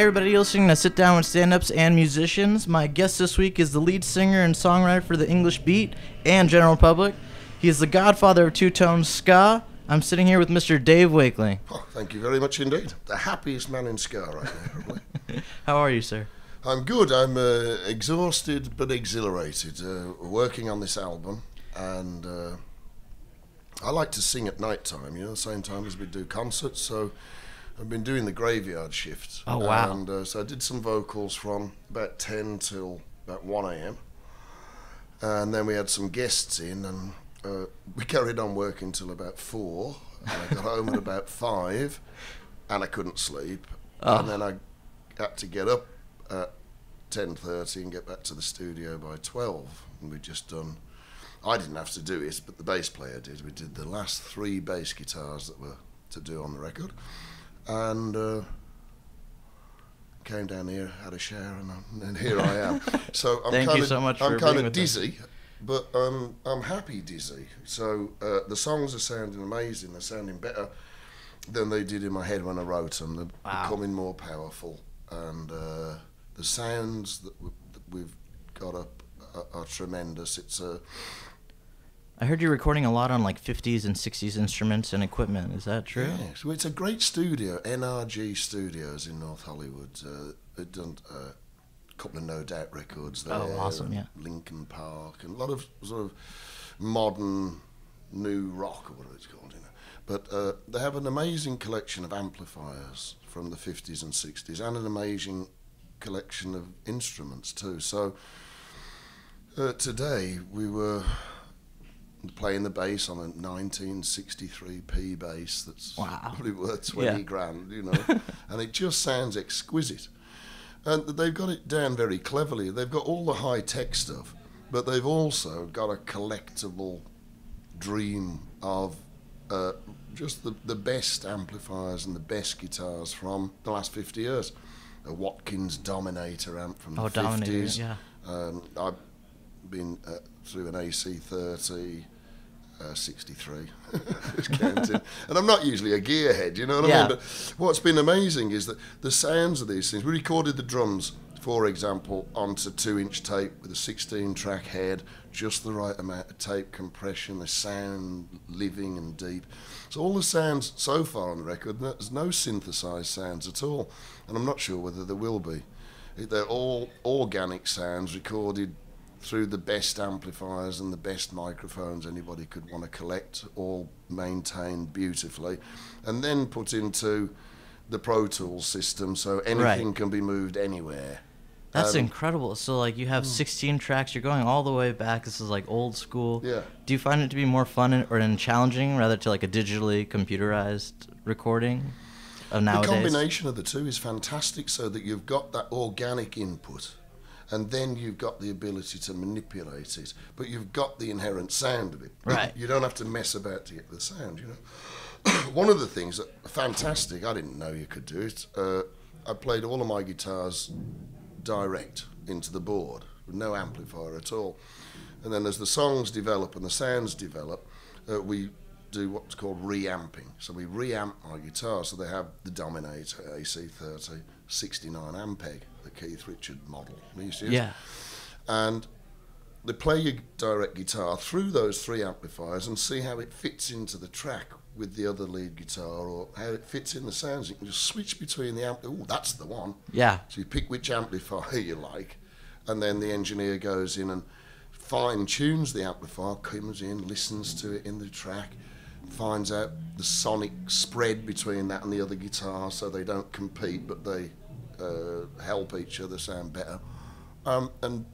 Hey everybody, you're listening to Sit Down with Stand-Ups and Musicians. My guest this week is the lead singer and songwriter for the English Beat and General Public. He is the godfather of two-tone ska. I'm sitting here with Mr. Dave Wakeling. Oh, thank you very much indeed. The happiest man in ska right now, probably. How are you, sir? I'm good. I'm exhausted but exhilarated, working on this album, and I like to sing at night time, the same time as we do concerts, so I've been doing the graveyard shift. Oh, wow. And so I did some vocals from about 10 till about 1 a.m. And then we had some guests in, and we carried on working till about 4. And I got home at about 5, and I couldn't sleep. Oh. And then I had to get up at 10:30 and get back to the studio by 12. And we'd just done... I didn't have to do it, but the bass player did. We did the last 3 bass guitars that were to do on the record. And came down here, had a shower, and here I am. So I'm Thank you so much for I'm being kind of with dizzy, but I'm happy dizzy. So the songs are sounding amazing. They're sounding better than they did in my head when I wrote them. They're becoming more powerful, and the sounds that we've got up are tremendous. I heard you're recording a lot on like 50s and 60s instruments and equipment. Is that true? Yes, well, it's a great studio, NRG Studios in North Hollywood. They've done a couple of No Doubt records there. Oh, awesome, yeah. Linkin Park, and a lot of sort of modern new rock, or whatever it's called. But they have an amazing collection of amplifiers from the 50s and 60s, and an amazing collection of instruments too. So today we were playing the bass on a 1963 P bass that's probably worth 20 grand, and it just sounds exquisite. And they've got it down very cleverly. They've got all the high-tech stuff, but they've also got a collectible dream of just the best amplifiers and the best guitars from the last 50 years. A Watkins Dominator amp from the 50s. Dominator, yeah. I've been through an AC30 63 counting. And I'm not usually a gearhead, you know what I mean? But what's been amazing is that the sounds of these things, we recorded the drums, for example, onto 2-inch tape with a 16-track head, just the right amount of tape compression, the sound living and deep. So all the sounds so far on the record, there's no synthesized sounds at all, and I'm not sure whether there will be. They're all organic sounds recorded through the best amplifiers and the best microphones anybody could want to collect, all maintained beautifully, and then put into the Pro Tools system so anything can be moved anywhere. That's incredible. So like you have 16 tracks, you're going all the way back. This is like old school. Yeah. Do you find it to be more fun and challenging rather to like a digitally computerized recording of nowadays? The combination of the two is fantastic, so that you've got that organic input, and then you've got the ability to manipulate it, but you've got the inherent sound of it. Right. You don't have to mess about to get the sound, One of the things that fantastic, I didn't know you could do it, I played all of my guitars direct into the board, with no amplifier at all. And then as the songs develop and the sounds develop, we do what's called reamping. So we reamp my guitar, so they have the Dominator AC30 69 Ampeg, the Keith Richard model. Yeah. And they play your direct guitar through those 3 amplifiers and see how it fits into the track with the other lead guitar, or how it fits in the sounds. You can just switch between the amp. Oh, that's the one. Yeah. So you pick which amplifier you like, and then the engineer goes in and fine-tunes the amplifier, comes in, listens to it in the track, finds out the sonic spread between that and the other guitar, so they don't compete, but they help each other sound better. And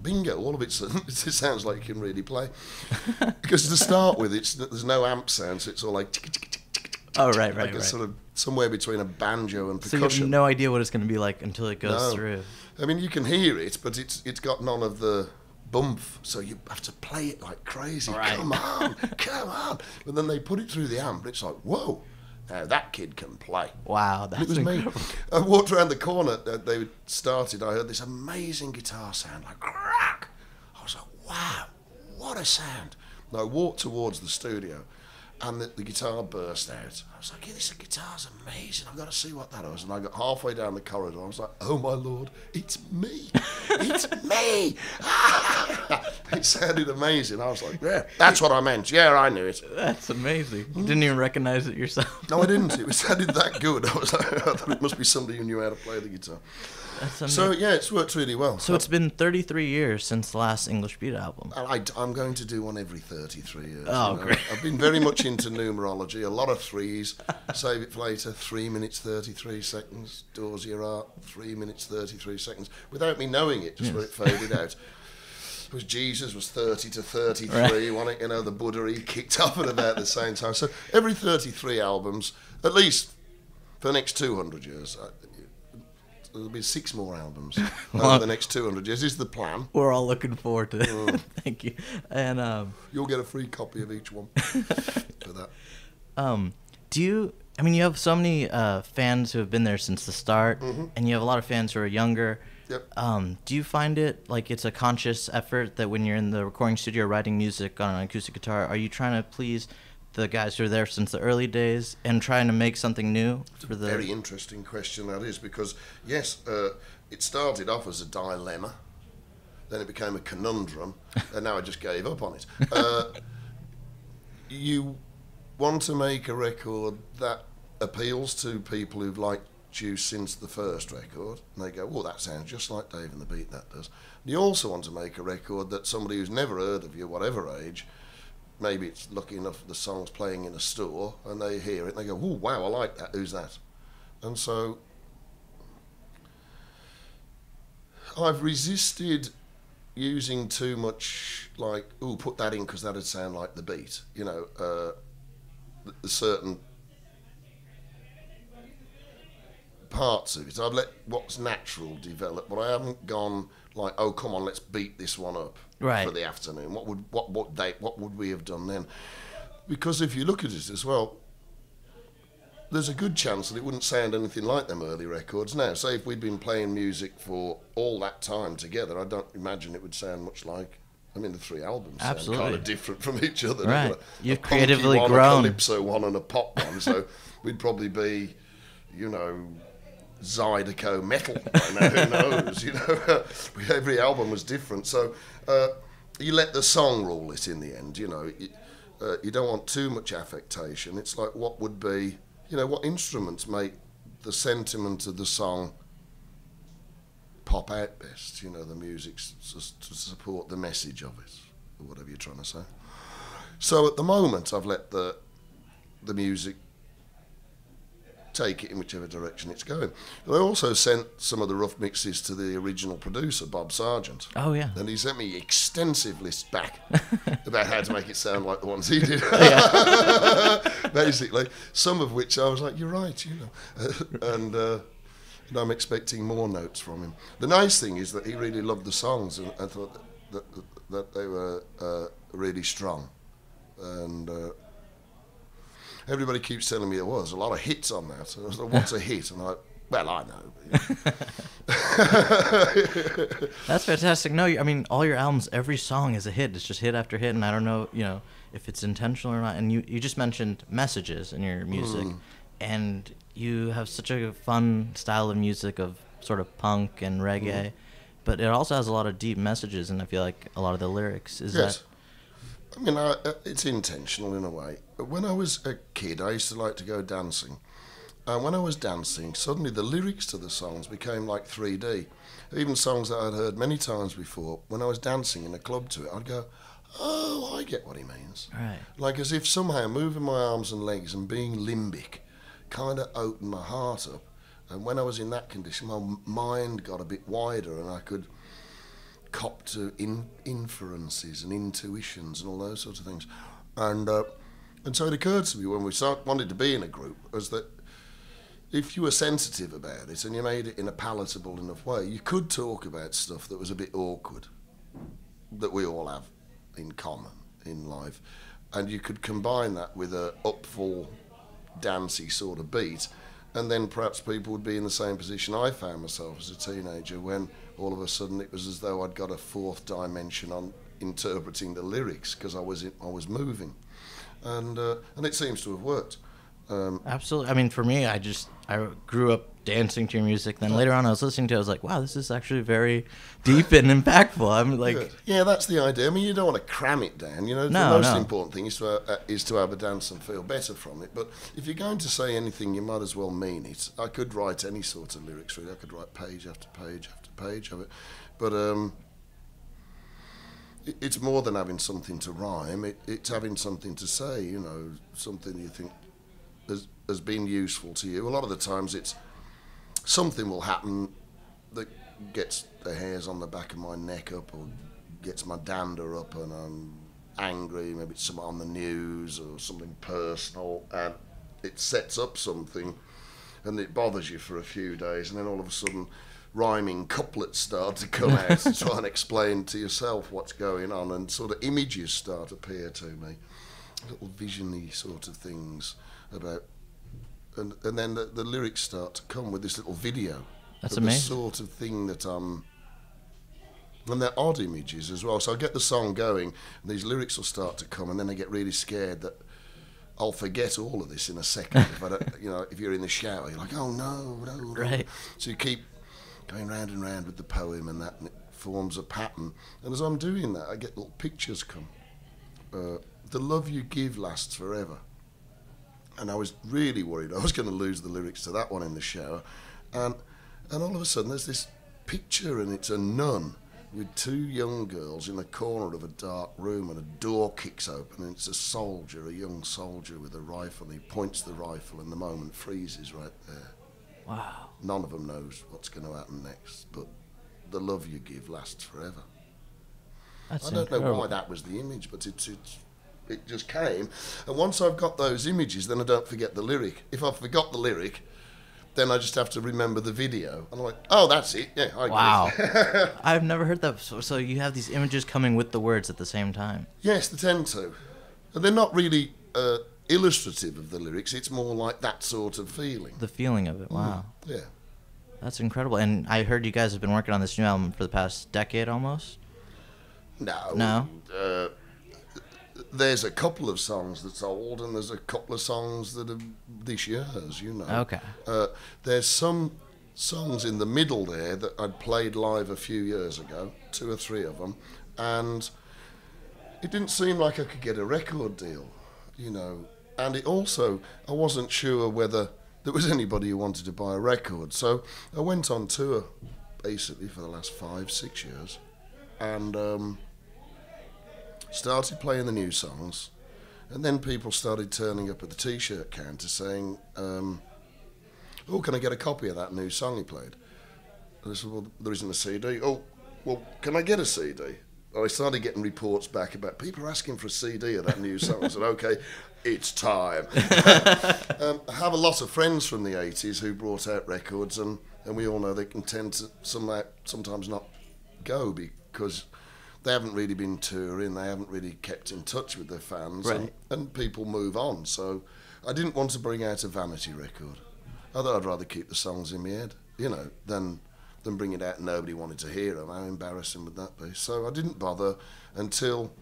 bingo, all of it sounds like you can really play. Because to start with, there's no amp sound, so it's all like like a sort of somewhere between a banjo and percussion. So you have no idea what it's going to be like until it goes through. I mean, you can hear it, but it's got none of the bump, so you have to play it like crazy. Right. Come on. But then they put it through the amp, and it's like, whoa. Now that kid can play. Wow, that's incredible. Me. I walked around the corner. They started. I heard this amazing guitar sound, like crack. I was like, wow, what a sound. And I walked towards the studio, and the guitar burst out. I was like, yeah, this guitar's amazing. I've got to see what that is. And I got halfway down the corridor. I was like, oh, my Lord, it's me. It's me. It sounded amazing. I was like, yeah, that's what I meant. Yeah, I knew it. That's amazing. You didn't even recognize it yourself. No, I didn't. It sounded that good. I was like, I thought it must be somebody who knew how to play the guitar. So, yeah, it's worked really well. So it's been 33 years since the last English Beat album. I'm going to do one every 33 years. Oh, great. I've been very much into numerology, a lot of threes. Save it for later, 3 minutes 33 seconds. Doors Your Art, 3 minutes 33 seconds. Without me knowing it, just where it faded out. Because Jesus was 30 to 33, right. Wasn't it? You know, the Buddha, he kicked off at about the same time. So every 33 albums, at least for the next 200 years, there'll be 6 more albums over the next 200 years. Is the plan. We're all looking forward to it. Thank you. And you'll get a free copy of each one for that. Do you? I mean, you have so many fans who have been there since the start, and you have a lot of fans who are younger. Yep. Do you find it like it's a conscious effort that when you're in the recording studio writing music on an acoustic guitar, are you trying to please the guys who are there since the early days and trying to make something new for the... Very interesting question that is, because yes, it started off as a dilemma, then it became a conundrum, and now I just gave up on it. You want to make a record that appeals to people who've liked you since the first record, and they go, well, that sounds just like Dave and the Beat, that does. And you also want to make a record that somebody who's never heard of you, whatever age, maybe it's lucky enough the song's playing in a store and they hear it and they go, oh, wow, I like that, who's that? And so I've resisted using too much like, oh, put that in because that'd sound like the Beat, you know, the certain parts of it. I've let what's natural develop, but I haven't gone like, oh, come on, let's beat this one up for the afternoon. What would we have done then? Because if you look at it as well, there's a good chance that it wouldn't sound anything like them early records now. Say if we'd been playing music for all that time together, I don't imagine it would sound much like. I mean, the 3 albums sound kind of different from each other. Right, you've creatively grown. A calypso one and a pop one, so we'd probably be, you know, Zydeco metal by now, who knows, you know. Every album was different, so you let the song rule it in the end, you know. You don't want too much affectation. It's like, what would be, you know, what instruments make the sentiment of the song pop out best, you know, the music to support the message of it, or whatever you're trying to say. So at the moment I've let the music take it in whichever direction it's going. But I also sent some of the rough mixes to the original producer, Bob Sargent. Oh, yeah. And he sent me extensive lists back about how to make it sound like the ones he did. Basically, some of which I was like, you're right, you know. And I'm expecting more notes from him. The nice thing is that he really loved the songs, and I thought that they were really strong. And everybody keeps telling me there was a lot of hits on that. And I was like, what's a hit? And I know. That's fantastic. No, I mean, all your albums, every song is a hit. It's just hit after hit, and I don't know, you know, if it's intentional or not. And you just mentioned messages in your music, and you have such a fun style of music of sort of punk and reggae, but it also has a lot of deep messages, and I feel like a lot of the lyrics is that. I mean, it's intentional in a way. When I was a kid, I used to like to go dancing. And when I was dancing, suddenly the lyrics to the songs became like 3D. Even songs that I'd heard many times before, when I was dancing in a club to it, I'd go, oh, I get what he means. Right. Like as if somehow moving my arms and legs and being limbic kind of opened my heart up. And when I was in that condition, my mind got a bit wider and I could cop to inferences and intuitions and all those sorts of things. And so it occurred to me when we wanted to be in a group, was that if you were sensitive about it and you made it in a palatable enough way, you could talk about stuff that was a bit awkward, that we all have in common in life. And you could combine that with a upful, dancey sort of beat, and then perhaps people would be in the same position I found myself as a teenager, when all of a sudden it was as though I'd got a fourth dimension on interpreting the lyrics because I was moving. and it seems to have worked. Absolutely. I mean, for me, I grew up dancing to your music. Then later on, I was listening to it. I was like, wow, this is actually very deep and impactful. I'm like, good. Yeah, that's the idea. I mean, you don't want to cram it down. You know, the most important thing is to have a dance and feel better from it. But if you're going to say anything, you might as well mean it. I could write any sort of lyrics really. I could write page after page after page of it. But it's more than having something to rhyme. It's having something to say. You know, something you think has been useful to you. A lot of the times it's something will happen that gets the hairs on the back of my neck up or gets my dander up and I'm angry, maybe it's something on the news or something personal, and it sets up something and it bothers you for a few days, and then all of a sudden rhyming couplets start to come out to try and explain to yourself what's going on, and sort of images start to appear to me, little vision-y sort of things about, and then the lyrics start to come with this little video. That's amazing. The sort of thing that and they're odd images as well. So I get the song going, and these lyrics will start to come, and then I get really scared that I'll forget all of this in a second. If I don't, you know, if you're in the shower, you're like, oh no. Right. So you keep going round and round with the poem and that, and it forms a pattern. And as I'm doing that, I get little pictures come. The love you give lasts forever. And I was really worried I was going to lose the lyrics to that one in the shower. And all of a sudden there's this picture, and it's a nun with two young girls in the corner of a dark room, and a door kicks open, and it's a young soldier with a rifle, and he points the rifle, and the moment freezes right there. Wow. None of them knows what's going to happen next, but the love you give lasts forever. That's I don't incredible. know why that was the image, but it just came. And once I've got those images, then I don't forget the lyric. If I forgot the lyric, then I just have to remember the video. And I'm like, oh, that's it. Yeah, I Wow. get it. I've never heard that. So you have these images coming with the words at the same time. Yes, they tend to. And they're not really illustrative of the lyrics. It's more like that sort of feeling. The feeling of it. Wow. Yeah. That's incredible. And I heard you guys have been working on this new album for the past decade almost? No. There's a couple of songs that's old, and there's a couple of songs that are this year's, you know. Okay. There's some songs in the middle there that I'd played live a few years ago, 2 or 3 of them, and it didn't seem like I could get a record deal, you know. And it also, I wasn't sure whether there was anybody who wanted to buy a record. So I went on tour, basically, for the last 5-6 years, and started playing the new songs, and then people started turning up at the T-shirt counter saying, oh, can I get a copy of that new song you played? And I said, well, there isn't a CD. Oh, well, can I get a CD? I started getting reports back about people are asking for a CD of that new song. I said, okay, it's time. I have a lot of friends from the 80s who brought out records, and we all know they can tend to sometimes not go because they haven't really been touring, they haven't really kept in touch with their fans, right. and people move on. So I didn't want to bring out a vanity record. I thought I'd rather keep the songs in my head, you know, than bring it out and nobody wanted to hear them. How embarrassing would that be? So I didn't bother until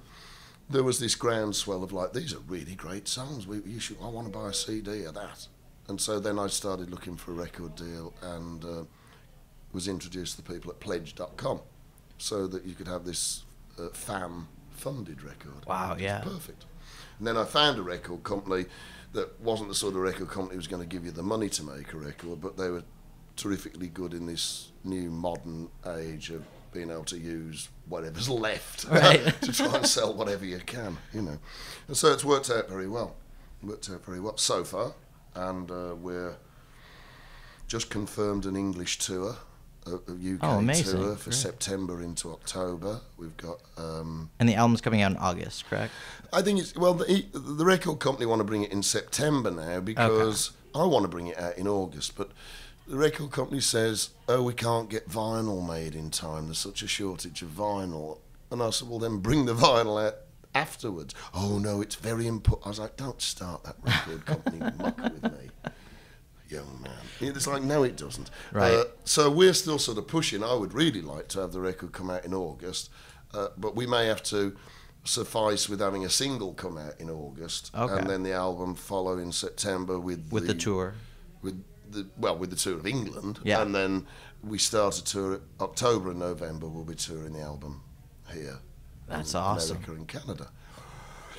there was this groundswell of like, these are really great songs. I want to buy a CD of that. And so then I started looking for a record deal, and was introduced to the people at pledge.com so that you could have this fan-funded record. Wow, yeah. Perfect. And then I found a record company that wasn't the sort of record company who was going to give you the money to make a record, but they were terrifically good in this new modern age of being able to use whatever's left right. to try and sell whatever you can, you know. And so it's worked out very well. So far. And we're just confirmed an English tour, a UK tour for September into October. We've got... and the album's coming out in August, correct? I think it's... Well, the record company want to bring it in September now because I want to bring it out in August, but the record company says, oh, we can't get vinyl made in time. There's such a shortage of vinyl. And I said, well, then bring the vinyl out afterwards. Oh, no, it's very important. I was like, don't start that record company muck with me, young man. It's like, no, it doesn't. Right. So we're still sort of pushing. I would really like to have the record come out in August, but we may have to suffice with having a single come out in August, Okay. and then the album follow in September with the tour. with the tour of England, Yeah. and then we start a tour October and November. We'll be touring the album here. That's in awesome. America and Canada.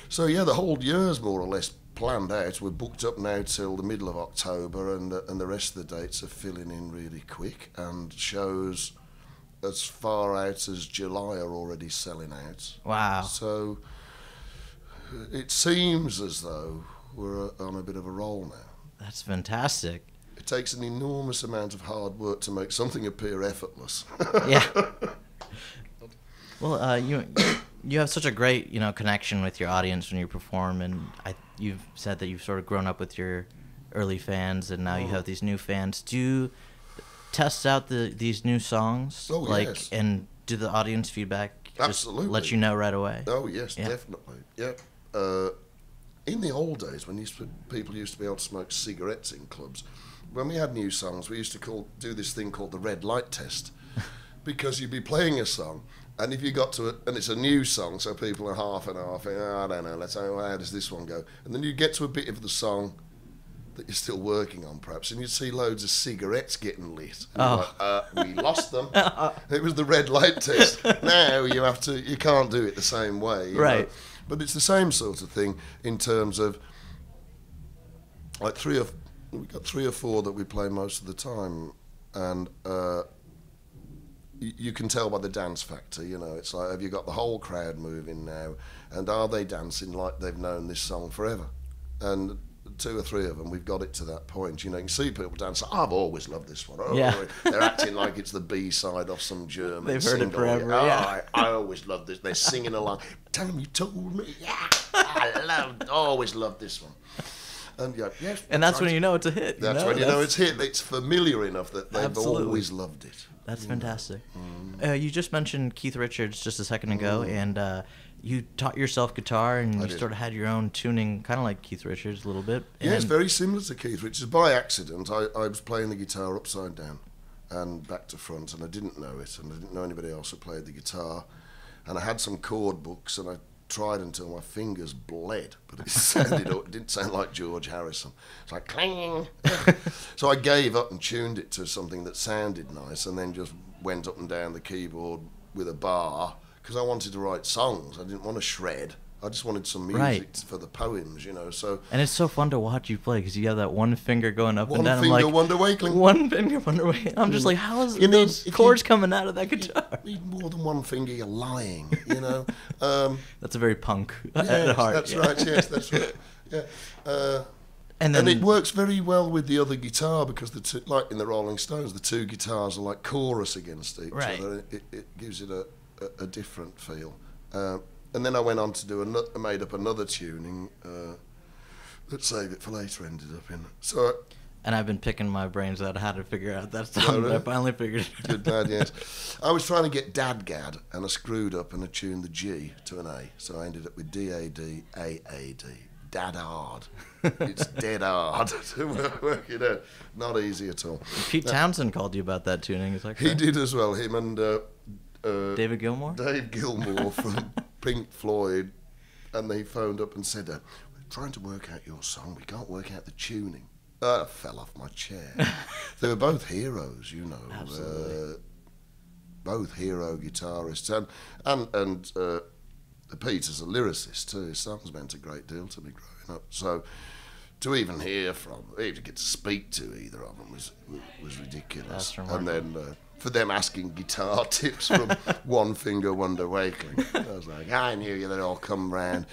So yeah, the whole year's more or less planned out. We're booked up now till the middle of October, and the rest of the dates are filling in really quick, and shows as far out as July are already selling out. Wow. So it seems as though we're on a bit of a roll now. That's fantastic. It takes an enormous amount of hard work to make something appear effortless. Yeah. Well, you have such a great connection with your audience when you perform, and you've said that you've sort of grown up with your early fans, and now you have these new fans. Do you test out these new songs? Oh, yes. And do the audience feedback just Absolutely. let you know right away? Oh yes, Yeah. definitely. Yeah. In the old days, when people used to be able to smoke cigarettes in clubs, when we had new songs, we used to do this thing called the red light test, because you'd be playing a song, and if you got to it, and it's a new song, so people are half and half, I don't know, let's say, well, how does this one go? And then you get to a bit of the song that you're still working on, perhaps, and you'd see loads of cigarettes getting lit. And you're like, we lost them. It was the red light test. Now you can't do it the same way. You Right. know? But it's the same sort of thing in terms of, like, we've got 3 or 4 that we play most of the time, and you can tell by the dance factor, it's like, have you got the whole crowd moving now, and are they dancing like they've known this song forever? And 2 or 3 of them, we've got it to that point. You can see people dance, I've always loved this one. Oh, Yeah. They're acting like it's the B-side off some German They've heard it single. forever, Oh, yeah. I always loved this. They're singing along. Tell them you told me. Yeah, always loved this one. And yes, And that's when you know it's a hit. That's when you know it's hit. It's familiar enough that they've Absolutely. always loved it. That's fantastic. You just mentioned Keith Richards just a second ago, and you taught yourself guitar, and you did. sort of had your own tuning, kind of like Keith Richards a little bit. Yeah, it's And- very similar to Keith Richards. By accident, I was playing the guitar upside down and back to front, and I didn't know it, and I didn't know anybody else who played the guitar. And I had some chord books, and I tried until my fingers bled, but it didn't sound like George Harrison. It's like clang. So I gave up and tuned it to something that sounded nice, and then just went up and down the keyboard with a bar, because I wanted to write songs. I didn't want to shred. I just wanted some music Right. for the poems, So And it's so fun to watch you play because you have that one finger going up one and down. finger, I'm like, Wonder Wakeling. one finger, Wonder Wakeling. I'm just like, how is You need- those if chords you- coming out of that guitar? Need more than one finger, you're lying, That's a very punk Yes, at heart. that's yeah. right, yes, that's right. Yeah. And then And it works very well with the other guitar, because like in the Rolling Stones, the 2 guitars are like chorus against each Right. other. It gives it a different feel. And then I went on to made up another tuning. Let's save it for later. Ended up in. So And I've been picking my brains out how to figure out that song. really? I finally figured it out. good dad, yes. I was trying to get Dadgad, and I screwed up and I tuned the G to an A, so I ended up with D-A-D-A-A-D. Dad hard. It's dead hard to work it out. Not easy at all. Pete Townshend called you about that tuning. Is that He correct? did as well. Him and David Gilmour? Dave Gilmour from Pink Floyd, and they phoned up and said, "We're trying to work out your song. We can't work out the tuning." I fell off my chair. They were both heroes, Absolutely. both hero guitarists, and Pete is a lyricist too. His songs meant a great deal to me growing up. So to even hear from, even to get to speak to either of them was ridiculous. That's remarkable. And then for them asking guitar tips from One Finger Wonder Wakeling, I was like, I knew you'd all come round.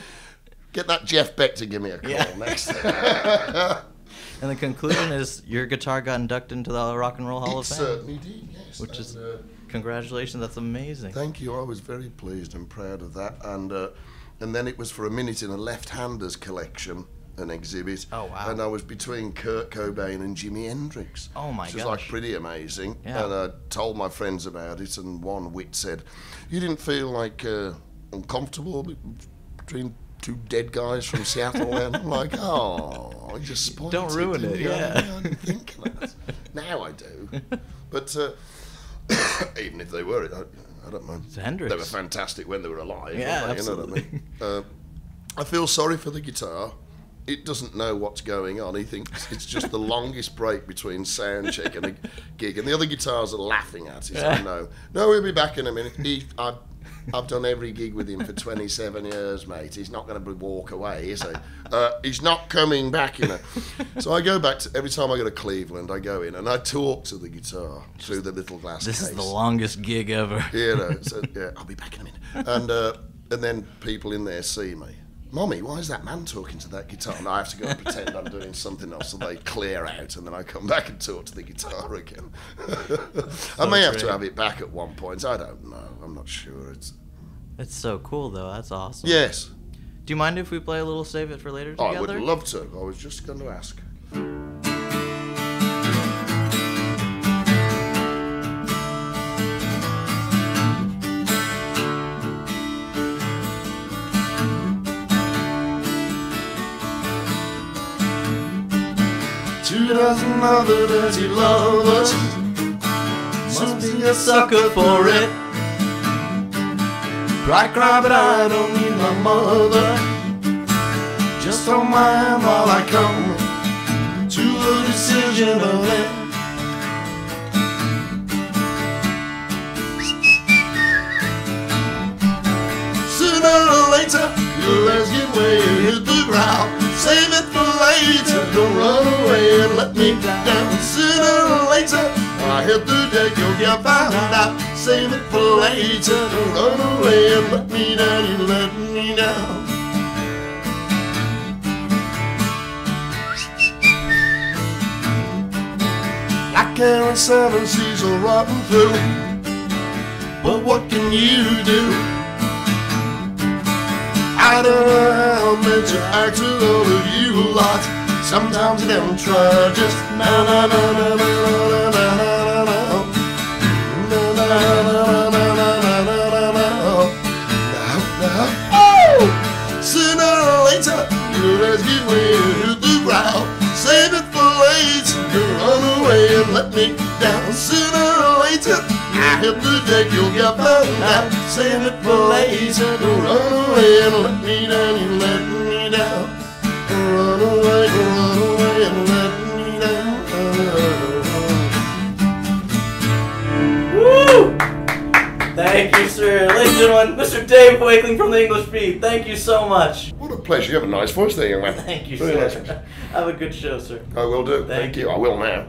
Get that Jeff Beck to give me a call next. And the conclusion is your guitar got inducted into the Rock and Roll Hall It of Fame. certainly did, yes. Which is, And, congratulations, that's amazing. thank you. I was very pleased and proud of that. And then it was for a minute in a left-handers collection, an exhibit. Oh, wow. And I was between Kurt Cobain and Jimi Hendrix. Oh, my which was like gosh. pretty amazing. Yeah. And I told my friends about it, and one wit said, "You didn't feel like uncomfortable between 2 dead guys from Seattle?" And I'm like, "Oh, I just spoiled Don't ruin didn't it, you?" yeah. I didn't think of that. Now I do. But even if they were, I don't know. It's Hendrix. They were fantastic when they were alive. Yeah, weren't they? absolutely. You know what I mean? I feel sorry for the guitar. It doesn't know what's going on. He thinks it's just the longest break between sound check and a gig, and the other guitars are laughing at it. I know. No, we'll be back in a minute. I've done every gig with him for 27 years, mate. He's not going to walk away, is he? He's not coming back, you know. So I go back every time I go to Cleveland, I go in and I talk to the guitar through the little glass case. This is the longest gig ever. You know, so yeah, I'll be back in a minute. And then people in there see me. Mommy, why is that man talking to that guitar? And I have to go and pretend I'm doing something else, so they clear out, and then I come back and talk to the guitar again. I may have to have it back at one point. I don't know. I'm not sure. It's so cool, though. That's awesome. Yes. Do you mind if we play a little Save It for Later together? I would love to. I was just going to ask. 2 dozen other dirty lovers. Must be a sucker for it. Cry, cry, but I don't need my mother. Just don't mind while I come to a decision of it. Sooner or later, your legs give way and hit the ground. Save it for later, don't run away and let me down. Sooner or later, when I hit the deck, you'll get found out. Save it for later, don't run away and let me down. You let me down. I carry 7 seas all rotten through, but what can you do? I don't know how I'm meant to act with all of you lot. Sometimes I don't try, just na na na na na na na na na. Oh! Sooner or later, your legs give way and hit the ground. Save it for later, don't run away and let me down. Sooner or later, I hit the deck, you'll get found out. Save it for later, don't run away and let me down. You let me down. Run away and let me down. Woo! Thank you, sir. Ladies and gentlemen, Mr. Dave Wakeling from the English Beat. Thank you so much. What a pleasure. You have a nice voice there, young man. Thank you, Very sir. nice. Have a good show, sir. I will do. Thank you. I will now.